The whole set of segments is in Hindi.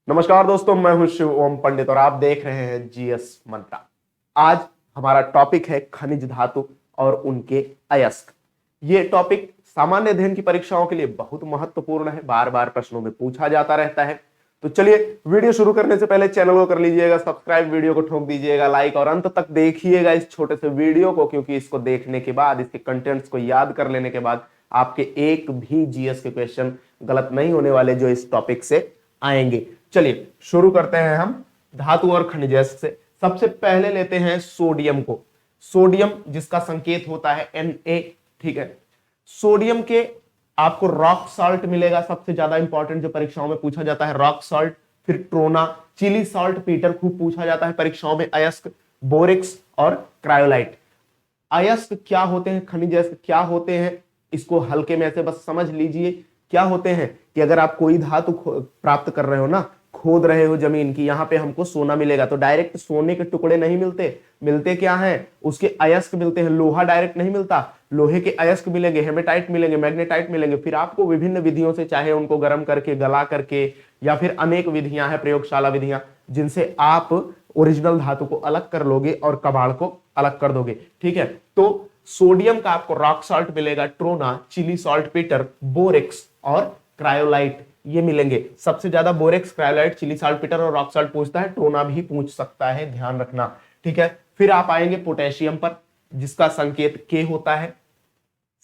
नमस्कार दोस्तों, मैं हूं शिव ओम पंडित और आप देख रहे हैं जीएस मंत्रा। आज हमारा टॉपिक है खनिज धातु और उनके अयस्क। ये टॉपिक सामान्य अध्ययन की परीक्षाओं के लिए बहुत महत्वपूर्ण है, बार बार प्रश्नों में पूछा जाता रहता है। तो चलिए, वीडियो शुरू करने से पहले चैनल को कर लीजिएगा सब्सक्राइब, वीडियो को ठोक दीजिएगा लाइक और अंत तक देखिएगा इस छोटे से वीडियो को, क्योंकि इसको देखने के बाद, इसके कंटेंट्स को याद कर लेने के बाद आपके एक भी जीएस के क्वेश्चन गलत नहीं होने वाले जो इस टॉपिक से आएंगे। चलिए शुरू करते हैं हम धातु और खनिज से। सबसे पहले लेते हैं सोडियम को। सोडियम जिसका संकेत होता है Na, ठीक है। सोडियम के आपको रॉक सॉल्ट मिलेगा, सबसे ज्यादा इंपॉर्टेंट जो परीक्षाओं में पूछा जाता है रॉक सॉल्ट। फिर ट्रोना, चिली सॉल्ट पीटर खूब पूछा जाता है परीक्षाओं में, अयस्क, बोरिक्स और क्रायोलाइट। अयस्क क्या होते हैं, खनिज अयस्क क्या होते हैं, इसको हल्के में ऐसे बस समझ लीजिए। क्या होते हैं कि अगर आप कोई धातु प्राप्त कर रहे हो ना, खोद रहे हो जमीन की, यहां पे हमको सोना मिलेगा, तो डायरेक्ट सोने के टुकड़े नहीं मिलते। मिलते क्या हैं, उसके अयस्क मिलते हैं। लोहा डायरेक्ट नहीं मिलता, लोहे के अयस्क मिलेंगे, हेमेटाइट मिलेंगे, मैग्नेटाइट मिलेंगे। फिर आपको विभिन्न विधियों से, चाहे उनको गर्म करके, गला करके, या फिर अनेक विधियां हैं, प्रयोगशाला विधियां, जिनसे आप ओरिजिनल धातु को अलग कर लोगे और कबाड़ को अलग कर दोगे। ठीक है, तो सोडियम का आपको रॉक सॉल्ट मिलेगा, trona, Chile saltpetre, borax और क्रायोलाइट, ये मिलेंगे। सबसे ज्यादा borax, cryolite, Chile saltpetre और रॉक सॉल्ट पूछता है, ट्रोना भी पूछ सकता है, ध्यान रखना। ठीक है, फिर आप आएंगे पोटेशियम पर, जिसका संकेत के होता है।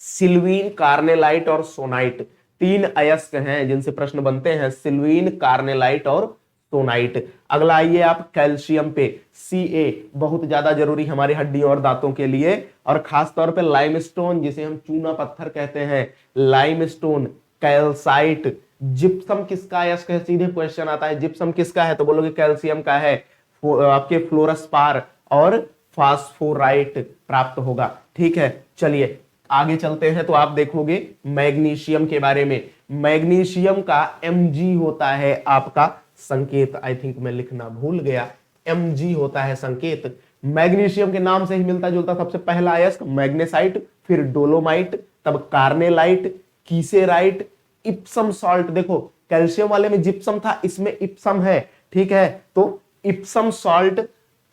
सिल्वीन, कार्नेलाइट और सोनाइट, तीन अयस्क हैं जिनसे प्रश्न बनते हैं, सिल्वीन, कार्नेलाइट और सोनाइट। अगला आइए आप कैल्शियम पे, Ca, बहुत ज्यादा जरूरी हमारी हड्डियों और दांतों के लिए, और खास तौर पे लाइमस्टोन, जिसे हम चूना पत्थर कहते हैं, लाइमस्टोन, कैल्साइट। जिप्सम किसका अयस्क है, सीधे क्वेश्चन आता है, जिप्सम किसका है, तो बोलोगे कैल्शियम का है। आपके फ्लोरस्पार और फास्फोराइट प्राप्त होगा। ठीक है, चलिए आगे चलते हैं, तो आप देखोगे मैग्नीशियम के बारे में। मैग्नीशियम का Mg होता है आपका संकेत, आई थिंक मैं लिखना भूल गया, Mg होता है संकेत। मैग्नीशियम के नाम से ही मिलता जुलता सबसे पहला अयस्क मैग्नेसाइट, फिर डोलोमाइट, तब कार्नेलाइट, कीसेराइट, इप्सम सॉल्ट। देखो कैल्शियम वाले में जिप्सम था, इसमें इप्सम है। ठीक है, तो इप्सम सॉल्ट,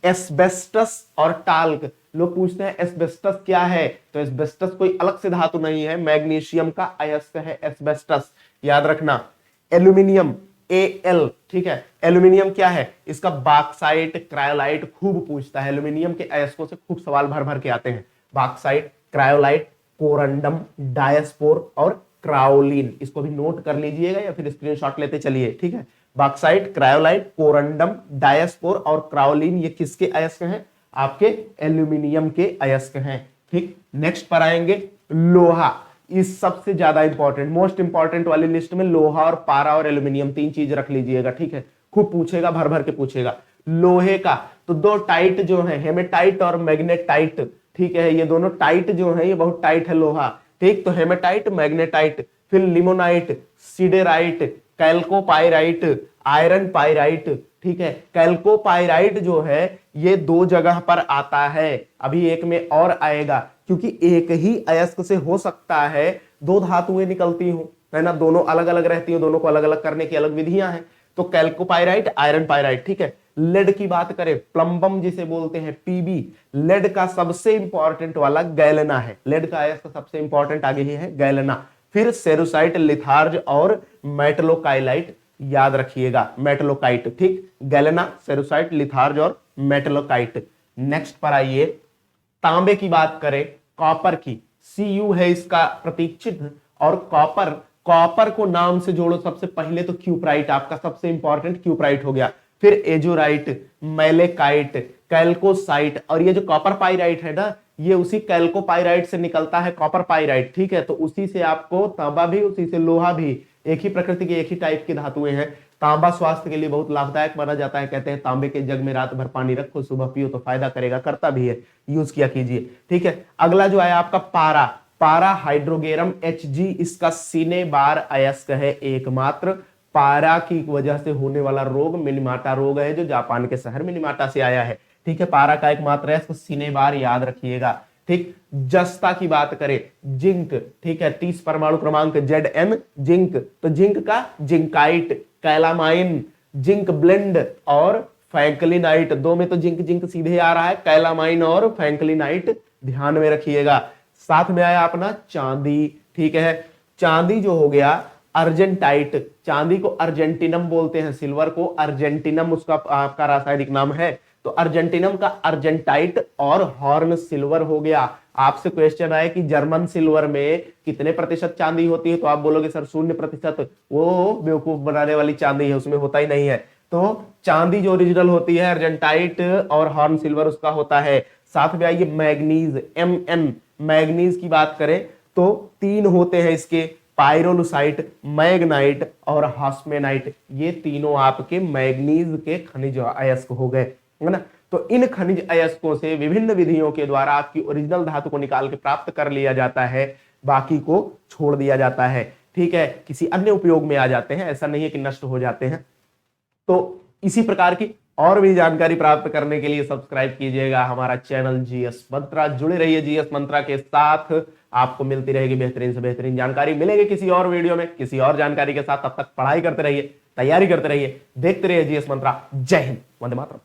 एस्बेस्टस और टाल्क। लोग पूछते हैं एस्बेस्टस क्या है, तो एस्बेस्टस कोई अलग से धातु नहीं है, मैग्नीशियम का अयस्क है एस्बेस्टस, याद रखना। एल्यूमिनियम, Al, ठीक है। एल्यूमिनियम क्या है, इसका बॉक्साइट, क्रायोलाइट खूब पूछता है, एल्यूमिनियम के अयस्कों से खूब सवाल भर भर के आते हैं। बॉक्साइट, क्रायोलाइट, कोरंडम, डायस्पोर और क्राओलिन, इसको भी नोट कर लीजिएगा या फिर स्क्रीनशॉट लेते चलिए। ठीक है, बॉक्साइट, क्रायोलाइट, कोरंडम, डायस्पोर और क्राओलिन, ये किसके अयस्क हैं, आपके एल्यूमिनियम के अयस्क हैं। ठीक, नेक्स्ट पर आएंगे लोहा। इस सबसे ज्यादा इंपॉर्टेंट, मोस्ट इंपॉर्टेंट वाली लिस्ट में लोहा और पारा और एल्यूमिनियम, तीन चीज रख लीजिएगा। ठीक है, खूब पूछेगा, भर भर के पूछेगा। लोहे का तो दो टाइट जो है, हेमेटाइट और मैग्नेटाइट। ठीक है, ये दोनों टाइट जो है, ये बहुत टाइट है लोहा। ठीक, तो हेमेटाइट, मैग्नेटाइट, फिर लिमोनाइट, सिडेराइट, कैल्कोपाइराइट, आयरन पाइराइट। ठीक है, कैल्कोपाइराइट जो है ये दो जगह पर आता है, अभी एक में और आएगा, क्योंकि एक ही अयस्क से हो सकता है दो धातुएं निकलती हो, है ना, दोनों अलग अलग रहती हो, दोनों को अलग अलग करने की अलग विधियां हैं। तो कैल्कोपाइराइट, आयरन पाइराइट। ठीक है, लेड की बात करें, प्लम्बम जिसे बोलते हैं, Pb, लेड का सबसे इंपॉर्टेंट वाला गैलेना है, लेड का अयस्क सबसे इंपॉर्टेंट आगे ही है गैलेना। फिर सेरुसाइट, लिथार्ज और मेटलोकाइलाइट, याद रखिएगा मेटलोकाइट। ठीक, गैलेना, सेरुसाइट, लिथार्ज और मेटलोकाइट। नेक्स्ट पर आइए, तांबे की बात करें, कॉपर की, Cu है इसका प्रतीक चिन्ह, और कॉपर, कॉपर को नाम से जोड़ो सबसे पहले तो क्यूप्राइट, आपका सबसे इंपॉर्टेंट क्यूप्राइट हो गया। फिर एजोराइट, मैलेकाइट, कैल्कोसाइट, और ये जो कॉपर पाइराइट है ना, ये उसी कैल्कोपाइराइट से निकलता है कॉपर पाइराइट। ठीक है, तो उसी से आपको तांबा भी, उसी से लोहा भी, एक ही प्रकृति की, एक ही टाइप की धातुएं हैं। तांबा स्वास्थ्य के लिए बहुत लाभदायक माना जाता है, कहते हैं तांबे के जग में रात भर पानी रखो, सुबह पियो तो फायदा करेगा, करता भी है, यूज किया कीजिए। ठीक है, अगला जो है आपका पारा, पारा हाइड्रोगेरम Hg, इसका सीने बार अयस्क है एकमात्र। पारा की वजह से होने वाला रोग मिनीमाटा रोग है, जो जापान के शहर मिनीमाटा से आया है। ठीक है, पारा का एकमात्र अयस्क सीने बार, याद रखिएगा। ठीक, जस्ता की बात करें, जिंक, ठीक है, 30 परमाणु क्रमांक Zn, जिंक, तो जिंक का जिंकाइट, कैलामाइन, जिंक ब्लेंड और फैंकलिनाइट। दो में तो जिंक जिंक सीधे आ रहा है, कैलामाइन और फैंकलिनाइट ध्यान में रखिएगा। साथ में आया अपना चांदी, ठीक है। चांदी जो हो गया अर्जेंटाइट, चांदी को अर्जेंटिनम बोलते हैं, सिल्वर को अर्जेंटिनम उसका आपका रासायनिक नाम है। तो अर्जेंटिनम का अर्जेंटाइट और हॉर्न सिल्वर हो गया। आपसे क्वेश्चन आए कि जर्मन सिल्वर में कितने प्रतिशत चांदी होती है, तो आप बोलोगे सर 0%, वो बेवकूफ बनाने वाली चांदी है, उसमें होता ही नहीं है। तो चांदी जो ओरिजिनल होती है अर्जेंटाइट और हॉर्न सिल्वर उसका होता है। साथ में आइए मैग्नीज, Mn, मैग्नीज की बात करें तो 3 होते हैं इसके, पायरोलुसाइट, मैग्नाइट और हास्मेनाइट। ये तीनों आपके मैग्नीज के खनिज अयस्क हो गए, है ना। तो इन खनिज अयस्कों से विभिन्न विधियों के द्वारा आपकी ओरिजिनल धातु को निकाल के प्राप्त कर लिया जाता है, बाकी को छोड़ दिया जाता है, ठीक है। किसी अन्य उपयोग में आ जाते हैं, ऐसा नहीं है कि नष्ट हो जाते हैं। तो इसी प्रकार की और भी जानकारी प्राप्त करने के लिए सब्सक्राइब कीजिएगा हमारा चैनल जीएस मंत्रा। जुड़े रहिए जीएस मंत्रा के साथ, आपको मिलती रहेगी बेहतरीन से बेहतरीन जानकारी। मिलेंगे किसी और वीडियो में किसी और जानकारी के साथ, तब तक पढ़ाई करते रहिए, तैयारी करते रहिए, देखते रहिए जीएस मंत्रा। जय हिंद, वंदे मातरम।